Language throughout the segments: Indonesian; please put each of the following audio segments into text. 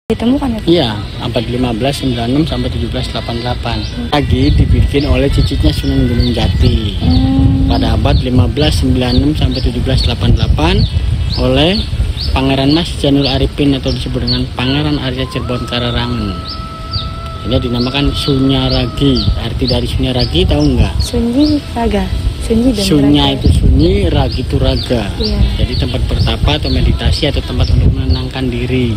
Ditemukan ya? Iya, abad 1596 sampai 1788. Lagi dibikin oleh cicitnya Sunan Gunung Jati. Pada abad 1596 sampai 1788 oleh Pangeran Mas Janul Arifin atau disebut dengan Pangeran Arya Cirebon Kararangen. Ini dinamakan Sunyaragi. Arti dari Sunyaragi tahu nggak? Sunyi raga. Sunyi dan Sunya raga. itu sunyi, ragi itu raga. Iya. Jadi tempat bertapa atau meditasi atau tempat untuk menenangkan diri.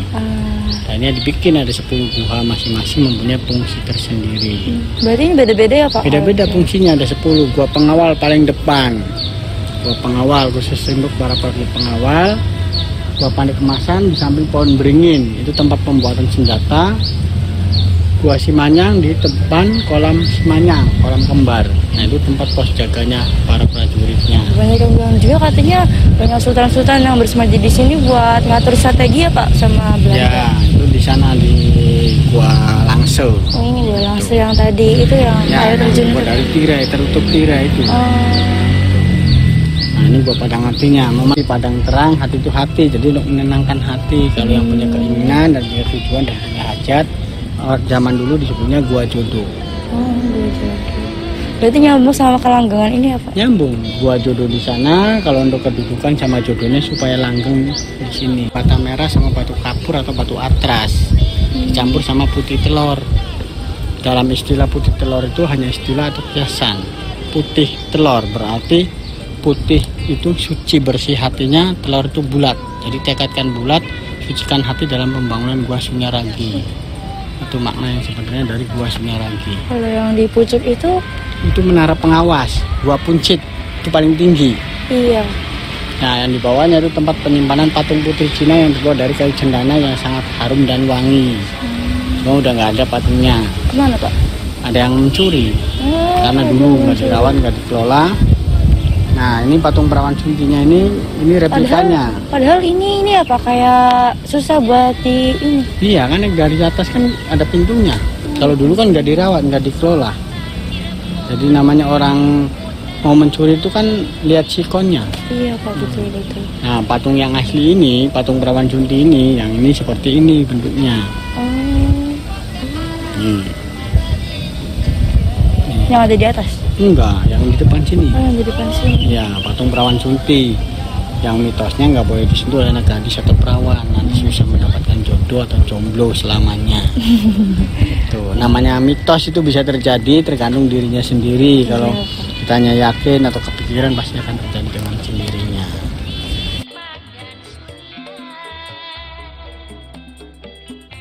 Nah, ini dibikin ada 10 guha masing-masing mempunyai fungsi tersendiri. Berarti ini beda-beda ya Pak? Beda-beda fungsinya, ada 10. Gua pengawal paling depan. Gua pengawal khusus untuk para pengawal. Gua pandai kemasan di samping pohon beringin, itu tempat pembuatan senjata. Gua Simanyang di depan kolam Simanyang, kolam kembar. Nah, itu tempat pos jaganya para prajuritnya. Banyak yang bilang juga katanya banyak sultan-sultan yang bersemadi di sini buat ngatur strategi ya Pak sama Belanda. Ya, itu di sana di Gua Langse. Oh ini dia langsung yang tadi itu yang Ya, air terjun gua itu. dari tirai, tertutup tirai itu. Nah, ini gua padang hatinya. Memang di padang terang, hati itu hati. Jadi untuk menenangkan hati. Kalau yang punya keinginan dan punya tujuan dan hanya hajat, zaman dulu disebutnya Gua Jodoh. Oh, Gua Jodoh. Berarti nyambung sama kelanggengan ini ya Pak? Nyambung, Gua Jodoh di sana. Kalau untuk kedudukan sama jodohnya supaya langgeng di sini. Bata merah sama batu kapur atau batu atras dicampur sama putih telur. Dalam istilah putih telur itu hanya istilah atau kiasan. Putih telur berarti putih itu suci, bersih hatinya, telur itu bulat. Jadi tekadkan bulat, sucikan hati dalam pembangunan Gua Sunyaragi. Itu makna yang sebenarnya dari Gua Sunyaragi. Kalau yang di pucuk itu Menara pengawas, Gua Puncit, itu paling tinggi. iya. Nah, yang di bawahnya itu tempat penyimpanan patung putri Cina yang terbuat dari kayu cendana yang sangat harum dan wangi. Cuma udah nggak ada patungnya. Kemana Pak? Ada yang mencuri, karena dulu nggak dirawat, nggak dikelola. Nah, ini patung perawan suntinya ini replikanya. Padahal ini apa kayak susah buat di ini. Iya kan, dari atas kan ada pintunya. Kalau dulu kan nggak dirawat, nggak dikelola. Jadi namanya orang mau mencuri itu kan lihat sikonnya. Iya Pak, betul. Nah, patung yang asli ini, patung perawan sunti ini, yang ini seperti ini bentuknya. Yang ada di atas? Enggak, yang di depan sini. Yang di depan sini. Ya, patung perawan sunti. Yang mitosnya nggak boleh disentuh oleh anak gadis atau perawan, nanti susah mendapatkan jodoh atau jomblo selamanya. Tuh, namanya mitos itu bisa terjadi tergantung dirinya sendiri. Kalau kitanya yakin atau kepikiran pasti akan terjadi.